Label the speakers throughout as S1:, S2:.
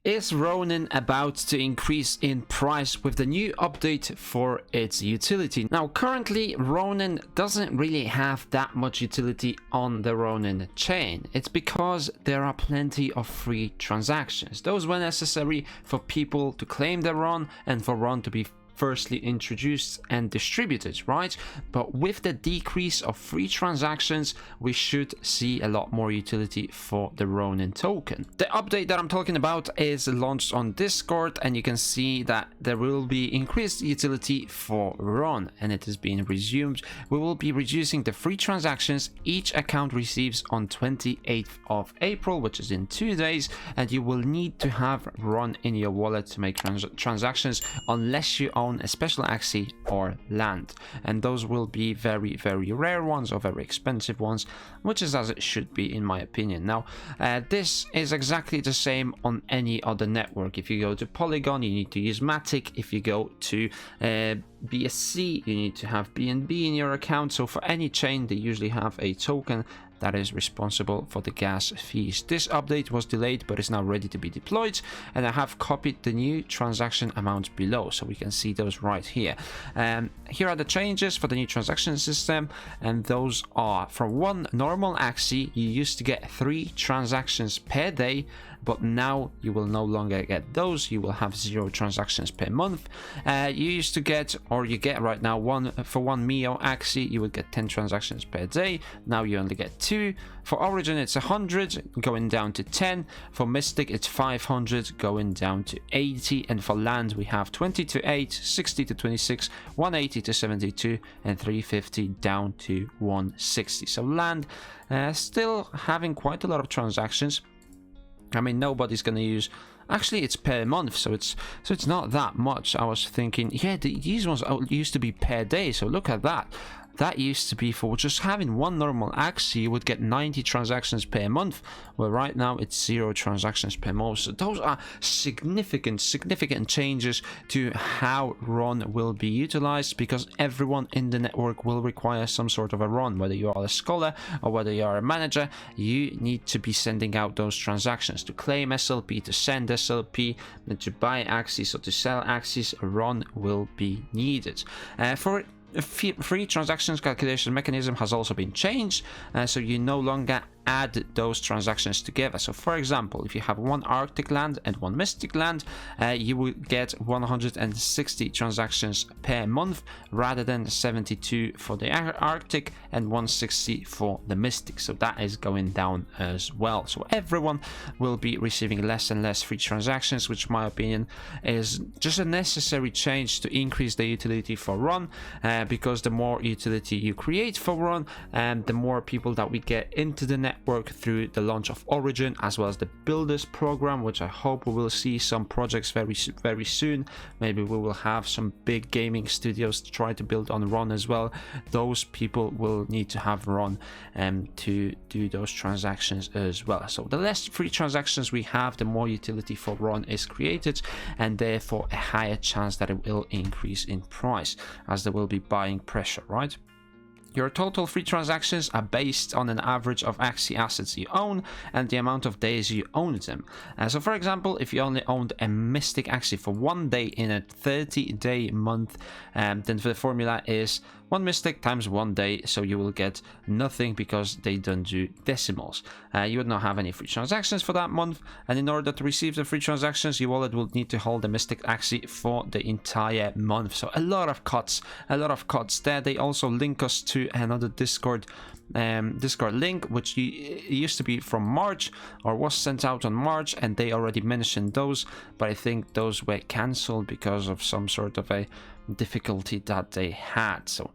S1: Is Ronin about to increase in price with the new update for its utility? Now, currently, Ronin doesn't really have that much utility on the Ronin chain. It's because there are plenty of free transactions. Those were necessary for people to claim their run and for run to be firstly introduced and distributed, right? But with the decrease of free transactions, we should see a lot more utility for the Ronin token. The update that I'm talking about is launched on Discord, and you can see that there will be increased utility for Ron, and it is being resumed. We will be reducing the free transactions each account receives on 28th of April, which is in 2 days, and you will need to have Ron in your wallet to make transactions unless you own a special Axie or land, and those will be very rare ones or very expensive ones, which is as it should be in my opinion. Now this is exactly the same on any other network. If you go to Polygon, you need to use Matic. If you go to BSC, you need to have BNB in your account. So for any chain, they usually have a token that is responsible for the gas fees. This update was delayed but is now ready to be deployed, and I have copied the new transaction amounts below so we can see those right here. Here are the changes for the new transaction system, and those are: for one normal Axie, you used to get 3 transactions per day, but now you will no longer get those. You will have 0 transactions per month. You used to get, or you get right now, for one Mio Axie, you would get 10 transactions per day. Now you only get 2. For Origin, it's 100, going down to 10. For Mystic, it's 500, going down to 80. And for Land, we have 20 to 8, 60 to 26, 180 to 72, and 350 down to 160. So Land still having quite a lot of transactions. I mean, nobody's going to use... Actually, it's per month, so it's not that much. I was thinking, yeah, these ones used to be per day, so look at that. That used to be for just having one normal Axie, you would get 90 transactions per month. Well, right now it's 0 transactions per month. So those are significant changes to how Ron will be utilized, because everyone in the network will require some sort of a run. Whether you are a scholar or whether you are a manager, you need to be sending out those transactions to claim SLP, to send SLP, and to buy Axies or to sell Axies. A run will be needed. For free transactions calculation mechanism has also been changed, so you no longer add those transactions together. So for example, if you have one Arctic land and one Mystic land, you will get 160 transactions per month rather than 72 for the Arctic and 160 for the Mystic. So that is going down as well. So everyone will be receiving less and less free transactions, which in my opinion is just a necessary change to increase the utility for Ron, because the more utility you create for Ron, the more people that we get into the network through the launch of Origin, as well as the Builders program, which I hope we will see some projects very soon. Maybe we will have some big gaming studios to try to build on Ron as well. Those people will need to have Ron to do those transactions as well. So the less free transactions we have, the more utility for Ron is created, and therefore a higher chance that it will increase in price, as there will be buying pressure, right? Your total free transactions are based on an average of Axie assets you own and the amount of days you owned them. So for example, if you only owned a Mystic Axie for 1 day in a 30-day month, then the formula is 1 Mystic times 1 day, so you will get nothing because they don't do decimals. You would not have any free transactions for that month, and in order to receive the free transactions, your wallet will need to hold the Mystic Axie for the entire month. So a lot of cuts there. They also link us to another Discord link, which used to be from March, or was sent out on March, and they already mentioned those, but I think those were cancelled because of some sort of a difficulty that they had. So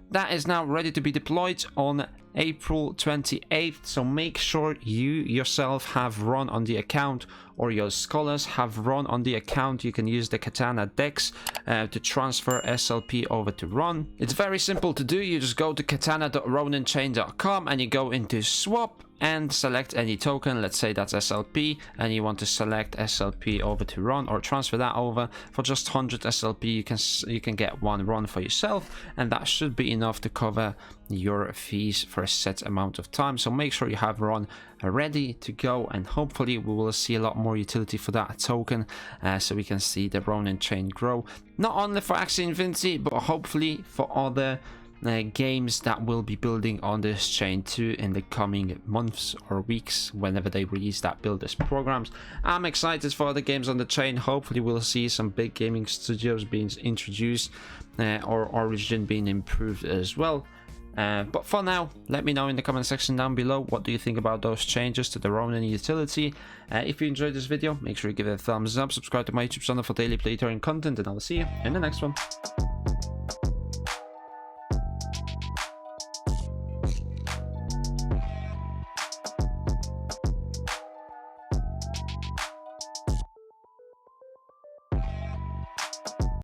S1: that is now ready to be deployed on April 28th, so make sure you yourself have Ron on the account, or your scholars have Ron on the account. You can use the Katana Dex to transfer SLP over to Ron. It's very simple to do. You just go to katana.roninchain.com and you go into swap, and select any token. Let's say that's SLP, and you want to select SLP over to RON, or transfer that over. For just 100 SLP you can get 1 RON for yourself, and that should be enough to cover your fees for a set amount of time. So make sure you have RON ready to go, and hopefully we will see a lot more utility for that token, so we can see the Ronin chain grow, not only for Axie Infinity but hopefully for other games that will be building on this chain too in the coming months or weeks, whenever they release that builders programs. I'm excited for the games on the chain. Hopefully we'll see some big gaming studios being introduced, or Origin being improved as well. But for now, let me know in the comment section down below, what do you think about those changes to the Ronin utility. If you enjoyed this video, make sure you give it a thumbs up, subscribe to my YouTube channel for daily playtime content, and I'll see you in the next one.